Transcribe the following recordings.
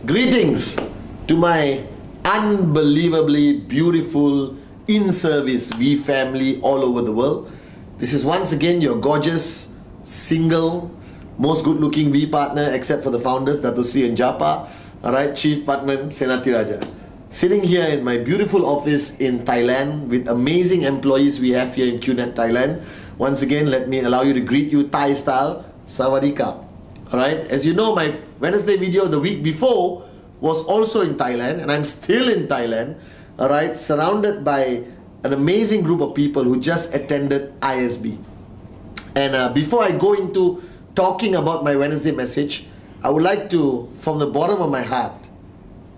Greetings to my unbelievably beautiful in-service V family all over the world. This is once again your gorgeous, single, most good-looking V partner except for the founders, Dato Sri and Japa, alright, Chief Patman Senati Raja. Sitting here in my beautiful office in Thailand with amazing employees we have here in QNet Thailand. Once again, let me allow you to greet you Thai style, Sawadika. Alright, as you know, my Wednesday video the week before was also in Thailand, and I'm still in Thailand, alright, surrounded by an amazing group of people who just attended ISB. And before I go into talking about my Wednesday message, I would like to, from the bottom of my heart,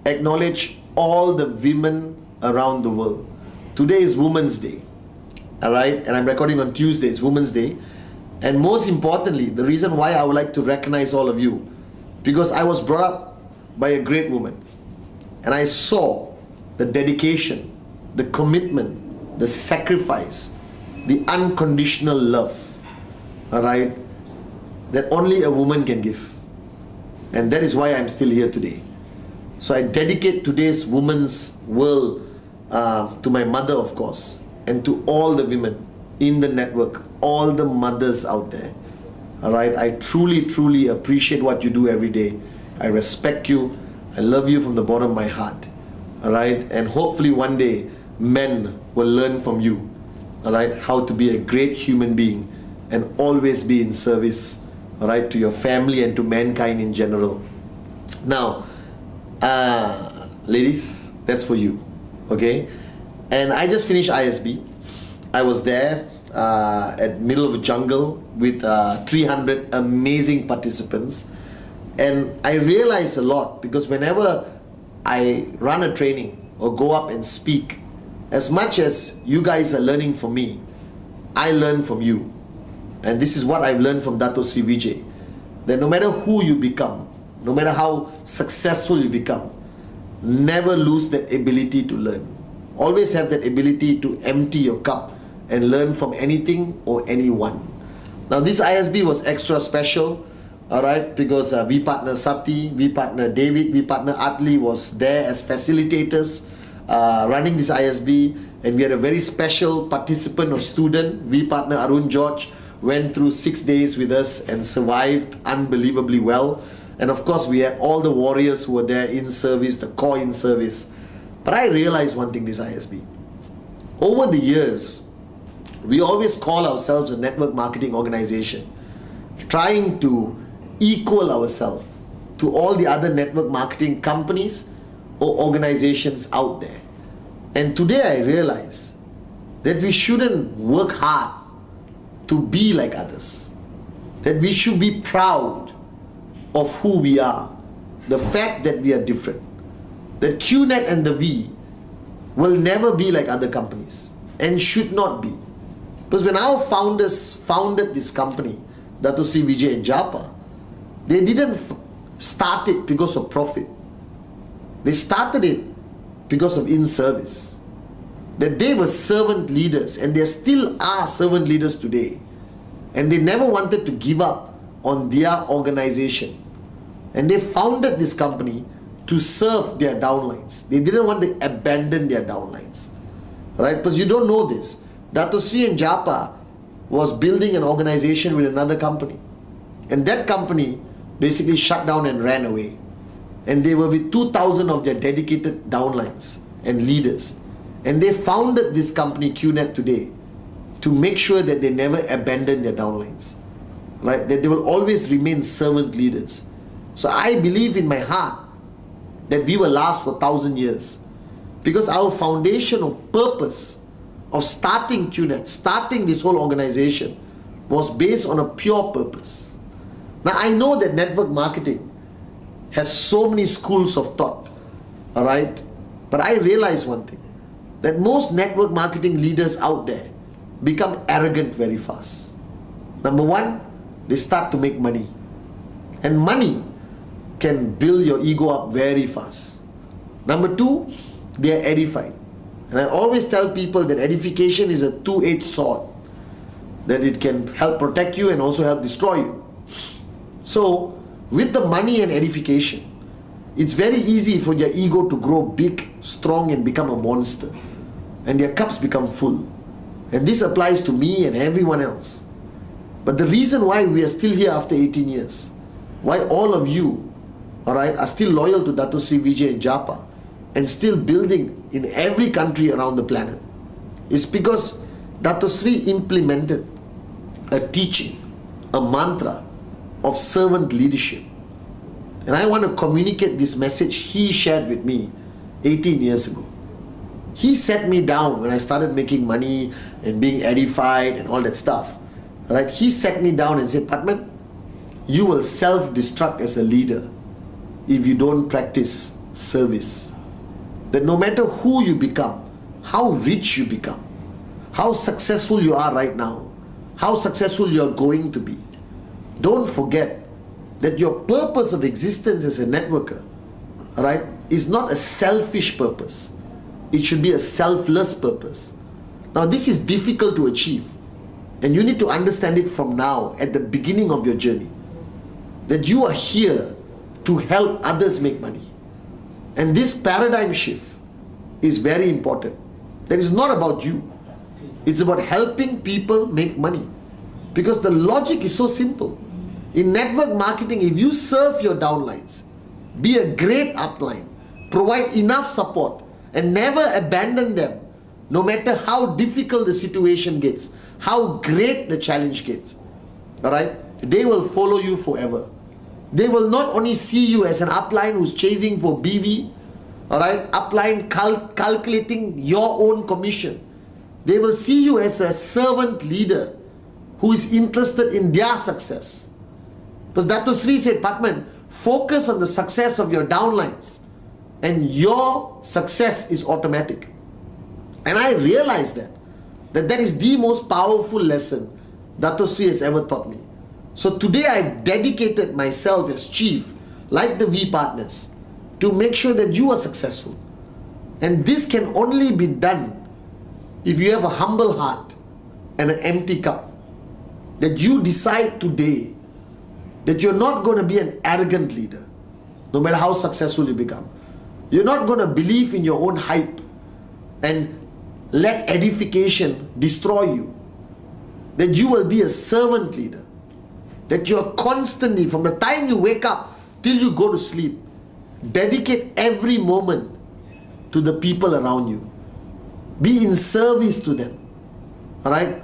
acknowledge all the women around the world. Today is Women's Day, alright, and I'm recording on Tuesday, it's Women's Day. And most importantly, the reason why I would like to recognize all of you, because I was brought up by a great woman, and I saw the dedication, the commitment, the sacrifice, the unconditional love, alright, that only a woman can give. And that is why I'm still here today. So I dedicate today's Women's World to my mother, of course, and to all the women in the network, all the mothers out there. Alright, I truly appreciate what you do every day. I respect you. I love you from the bottom of my heart. Alright, and hopefully one day men will learn from you, alright, how to be a great human being and always be in service, alright, to your family and to mankind in general. Now, ladies, that's for you, okay? And I just finished ISB. I was there at middle of a jungle with 300 amazing participants, and I realized a lot, because whenever I run a training or go up and speak, as much as you guys are learning from me, I learn from you. And this is what I've learned from Dato Sri Vijay, that no matter who you become, no matter how successful you become, never lose that ability to learn. Always have that ability to empty your cup and learn from anything or anyone. Now this ISB was extra special, alright, because V partner Sati, V partner David, V partner Atli was there as facilitators running this ISB, and we had a very special participant or student, V partner Arun George, went through 6 days with us and survived unbelievably well. And of course we had all the warriors who were there in service, the core in service. But I realized one thing, this ISB, over the years, we always call ourselves a network marketing organization, trying to equal ourselves to all the other network marketing companies or organizations out there. And today I realize that we shouldn't work hard to be like others, that we should be proud of who we are, the fact that we are different, that QNet and the V will never be like other companies and should not be. Because when our founders founded this company, Dato Sri Vijay and Japa, they didn't start it because of profit. They started it because of in-service. That they were servant leaders, and they still are servant leaders today. And they never wanted to give up on their organization. And they founded this company to serve their downlines. They didn't want to abandon their downlines. Right? Because you don't know this. Dato Sri and Japa was building an organization with another company. And that company basically shut down and ran away. And they were with 2,000 of their dedicated downlines and leaders. And they founded this company, QNet, today, to make sure that they never abandon their downlines. Right? That they will always remain servant leaders. So I believe in my heart that we will last for 1,000 years. Because our foundational purpose of starting QNet, starting this whole organization, was based on a pure purpose. Now I know that network marketing has so many schools of thought, alright? But I realize one thing, that most network marketing leaders out there become arrogant very fast. Number one, they start to make money. And money can build your ego up very fast. Number two, they are edified. And I always tell people that edification is a two-edged sword, that it can help protect you and also help destroy you. So with the money and edification, it's very easy for your ego to grow big, strong, and become a monster, and their cups become full. And this applies to me and everyone else. But the reason why we are still here after 18 years, why all of you, alright, are still loyal to Dato Sri Vijay and Japa and still building in every country around the planet, is because Dato Sri implemented a teaching, a mantra of servant leadership. And I want to communicate this message he shared with me 18 years ago. He sat me down when I started making money and being edified and all that stuff. Right? He sat me down and said, Padman, you will self-destruct as a leader if you don't practice service. That no matter who you become, how rich you become, how successful you are right now, how successful you are going to be, don't forget that your purpose of existence as a networker, right, is not a selfish purpose. It should be a selfless purpose. Now this is difficult to achieve, and you need to understand it from now, at the beginning of your journey, that you are here to help others make money. And this paradigm shift is very important. That is not about you. It's about helping people make money. Because the logic is so simple. In network marketing, if you serve your downlines, be a great upline, provide enough support, and never abandon them, no matter how difficult the situation gets, how great the challenge gets, alright, they will follow you forever. They will not only see you as an upline who's chasing for BV, alright, upline calculating your own commission. They will see you as a servant leader who is interested in their success. Because Dato Sri said, Padman, focus on the success of your downlines and your success is automatic. And I realized that is the most powerful lesson Dato Sri has ever taught me. So today I've dedicated myself as chief, like the V partners, to make sure that you are successful. And this can only be done if you have a humble heart and an empty cup. That you decide today that you're not going to be an arrogant leader, no matter how successful you become. You're not going to believe in your own hype and let edification destroy you. That you will be a servant leader. That you're constantly, from the time you wake up till you go to sleep, dedicate every moment to the people around you. Be in service to them. Alright?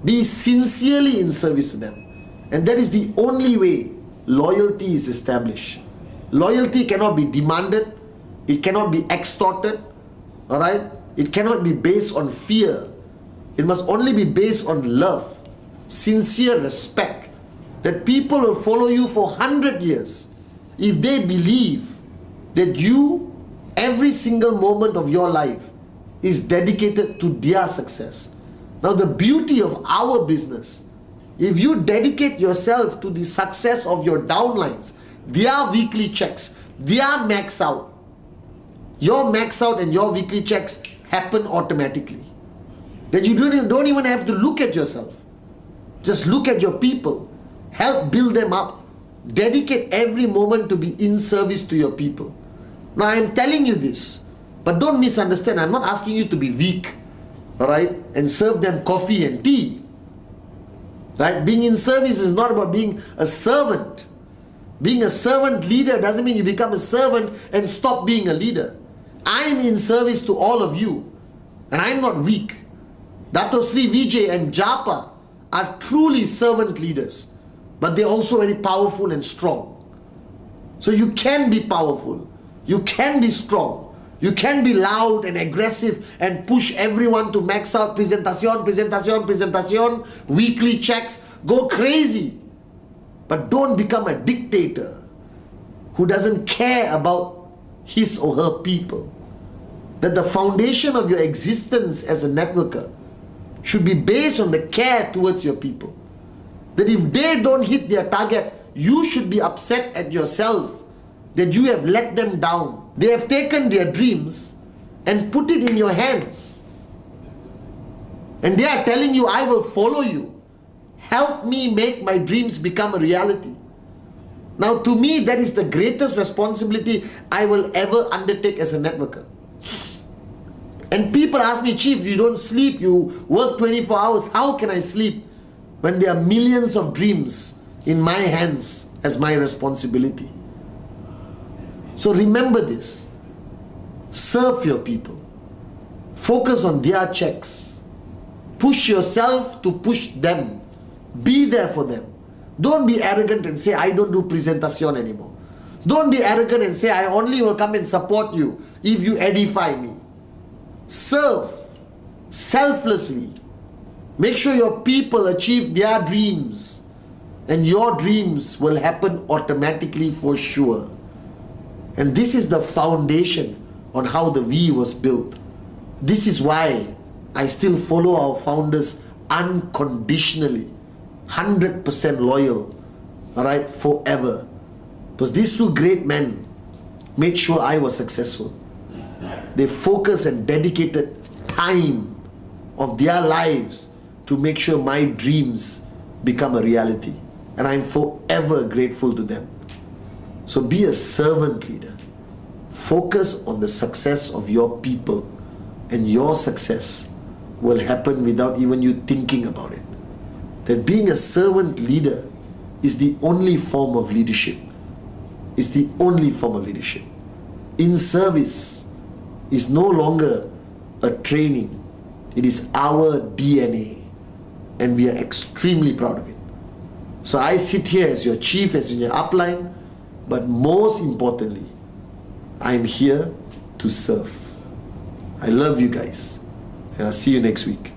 Be sincerely in service to them. And that is the only way loyalty is established. Loyalty cannot be demanded. It cannot be extorted. Alright? It cannot be based on fear. It must only be based on love, sincere respect. That people will follow you for 100 years if they believe that you, every single moment of your life, is dedicated to their success. Now the beauty of our business, if you dedicate yourself to the success of your downlines, their weekly checks, their max out, your max out and your weekly checks happen automatically. That you don't even have to look at yourself. Just look at your people. Help build them up. Dedicate every moment to be in service to your people. Now I am telling you this, but don't misunderstand. I'm not asking you to be weak, alright, and serve them coffee and tea. Right? Being in service is not about being a servant. Being a servant leader doesn't mean you become a servant and stop being a leader. I'm in service to all of you, and I'm not weak. Dato Sri Vijay and Japa are truly servant leaders, but they're also very powerful and strong. So you can be powerful, you can be strong, you can be loud and aggressive and push everyone to max out, presentation, weekly checks, go crazy. But don't become a dictator who doesn't care about his or her people. That the foundation of your existence as a networker should be based on the care towards your people. That if they don't hit their target, you should be upset at yourself that you have let them down. They have taken their dreams and put it in your hands. And they are telling you, I will follow you. Help me make my dreams become a reality. Now, to me, that is the greatest responsibility I will ever undertake as a networker. And people ask me, Chief, you don't sleep, you work 24 hours. How can I sleep when there are millions of dreams in my hands as my responsibility? So remember this. Serve your people. Focus on their checks. Push yourself to push them. Be there for them. Don't be arrogant and say, I don't do presentation anymore. Don't be arrogant and say, I only will come and support you if you edify me. Serve selflessly. Make sure your people achieve their dreams, and your dreams will happen automatically for sure. And this is the foundation on how the V was built. This is why I still follow our founders unconditionally, 100% loyal, all right, forever. Because these two great men made sure I was successful. They focused and dedicated time of their lives to make sure my dreams become a reality. And I'm forever grateful to them. So be a servant leader. Focus on the success of your people, and your success will happen without even you thinking about it. That being a servant leader is the only form of leadership. It's the only form of leadership. In service is no longer a training. It is our DNA, and we are extremely proud of it. So I sit here as your chief, as in your upline, but most importantly, I'm here to serve. I love you guys, and I'll see you next week.